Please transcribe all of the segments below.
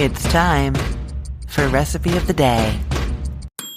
It's time for Recipe of the Day.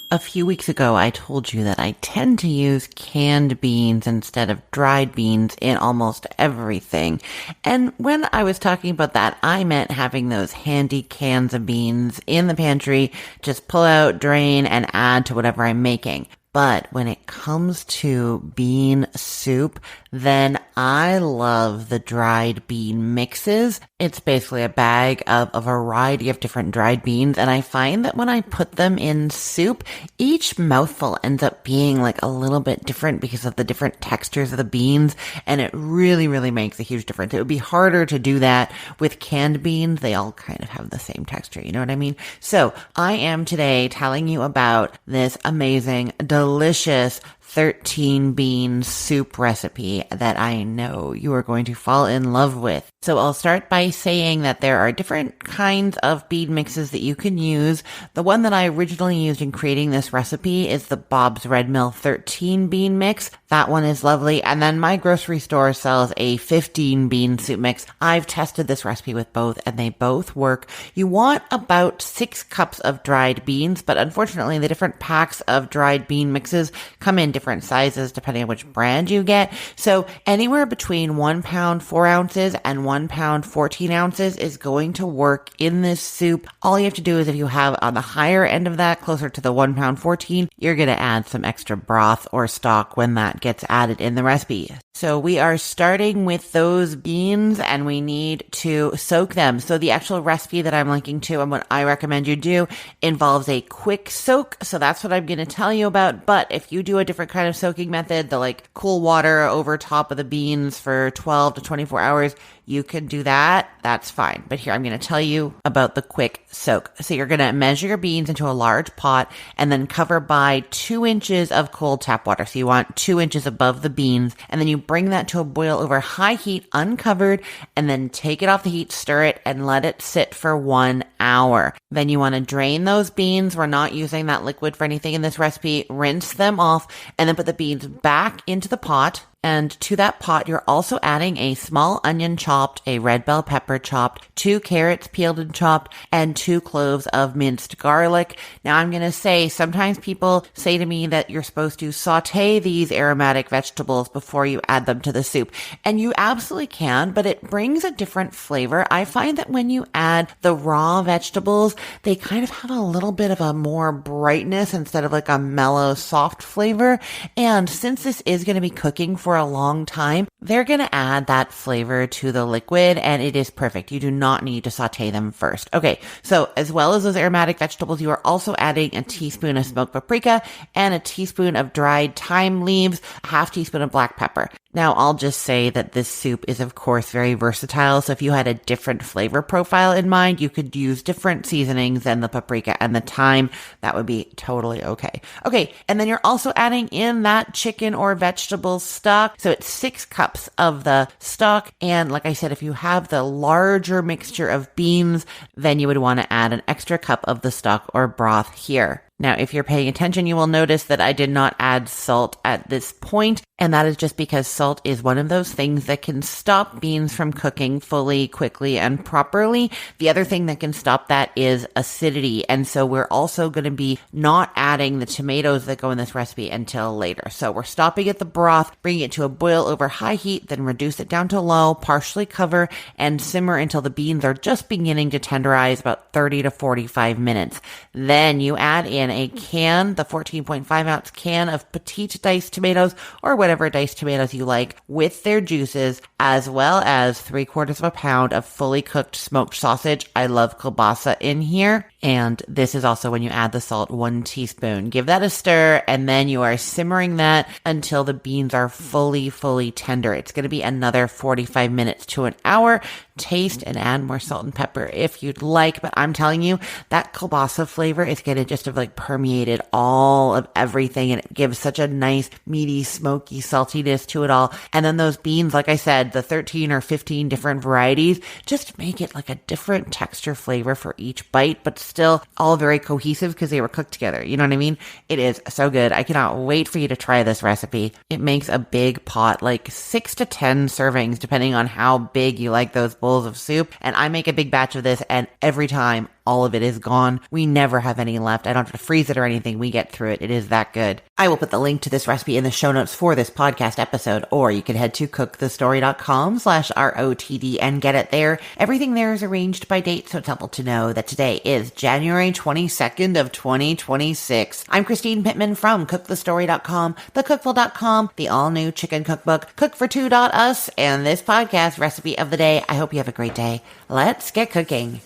A few weeks ago, I told you that I tend to use canned beans instead of dried beans in almost everything. And when I was talking about that, I meant having those handy cans of beans in the pantry, just pull out, drain, and add to whatever I'm making. But when it comes to bean soup, then I love the dried bean mixes. It's basically a bag of a variety of different dried beans, and I find that when I put them in soup, each mouthful ends up being like a little bit different because of the different textures of the beans, and it really, really makes a huge difference. It would be harder to do that with canned beans. They all kind of have the same texture, you know what I mean? So I am today telling you about this amazing, delicious 13 bean soup recipe that I know you are going to fall in love with. So I'll start by saying that there are different kinds of bean mixes that you can use. The one that I originally used in creating this recipe is the Bob's Red Mill 13 bean mix. That one is lovely. And then my grocery store sells a 15 bean soup mix. I've tested this recipe with both and they both work. You want about 6 cups of dried beans, but unfortunately the different packs of dried bean mixes come in different sizes depending on which brand you get. So anywhere between 1 pound 4 ounces and 1 pound 14 ounces is going to work in this soup. All you have to do is if you have on the higher end of that, closer to the 1 pound 14, you're going to add some extra broth or stock when that gets added in the recipe. So we are starting with those beans and we need to soak them. So the actual recipe that I'm linking to and what I recommend you do involves a quick soak. So that's what I'm going to tell you about. But if you do a different kind of soaking method, the like cool water over top of the beans for 12 to 24 hours, you can do that. That's fine. But here, I'm going to tell you about the quick soak. So you're going to measure your beans into a large pot and then cover by 2 inches of cold tap water. So you want 2 inches above the beans. And then you bring that to a boil over high heat, uncovered, and then take it off the heat, stir it, and let it sit for 1 hour. Then you want to drain those beans. We're not using that liquid for anything in this recipe. Rinse them off and then put the beans back into the pot. And to that pot, you're also adding a small onion chopped, a red bell pepper chopped, 2 carrots peeled and chopped, and 2 cloves of minced garlic. Now I'm going to say, sometimes people say to me that you're supposed to saute these aromatic vegetables before you add them to the soup. And you absolutely can, but it brings a different flavor. I find that when you add the raw vegetables, they kind of have a little bit of a more brightness instead of like a mellow, soft flavor. And since this is going to be cooking for a long time, they're going to add that flavor to the liquid and it is perfect. You do not need to saute them first. Okay, so as well as those aromatic vegetables, you are also adding a teaspoon of smoked paprika and a teaspoon of dried thyme leaves, a half teaspoon of black pepper. Now, I'll just say that this soup is, of course, very versatile. So if you had a different flavor profile in mind, you could use different seasonings than the paprika and the thyme. That would be totally okay. Okay, and then you're also adding in that chicken or vegetable stock. So it's 6 cups of the stock. And like I said, if you have the larger mixture of beans, then you would want to add an extra cup of the stock or broth here. Now, if you're paying attention, you will notice that I did not add salt at this point, and that is just because salt is one of those things that can stop beans from cooking fully, quickly, and properly. The other thing that can stop that is acidity, and so we're also going to be not adding the tomatoes that go in this recipe until later. So we're stopping at the broth, bringing it to a boil over high heat, then reduce it down to low, partially cover, and simmer until the beans are just beginning to tenderize, about 30 to 45 minutes. Then you add in a can, the 14.5 ounce can of petite diced tomatoes or whatever diced tomatoes you like with their juices, as well as 3/4 of a pound of fully cooked smoked sausage. I love kielbasa in here. And this is also when you add the salt, 1 teaspoon. Give that a stir, and then you are simmering that until the beans are fully tender. It's going to be another 45 minutes to an hour. Taste and add more salt and pepper if you'd like, but I'm telling you, that kielbasa flavor is going to just have like permeated all of everything, and it gives such a nice, meaty, smoky saltiness to it all. And then those beans, like I said, the 13 or 15 different varieties, just make it like a different texture flavor for each bite, but still all very cohesive because they were cooked together. You know what I mean? It is so good. I cannot wait for you to try this recipe. It makes a big pot, like 6 to 10 servings, depending on how big you like those bowls of soup. And I make a big batch of this, and every time all of it is gone. We never have any left. I don't have to freeze it or anything. We get through it. It is that good. I will put the link to this recipe in the show notes for this podcast episode, or you can head to cookthestory.com/ROTD and get it there. Everything there is arranged by date, so it's helpful to know that today is January 22nd of 2026. I'm Christine Pittman from cookthestory.com, thecookful.com, the all-new chicken cookbook, cookfor2.us, and this podcast recipe of the day. I hope you have a great day. Let's get cooking.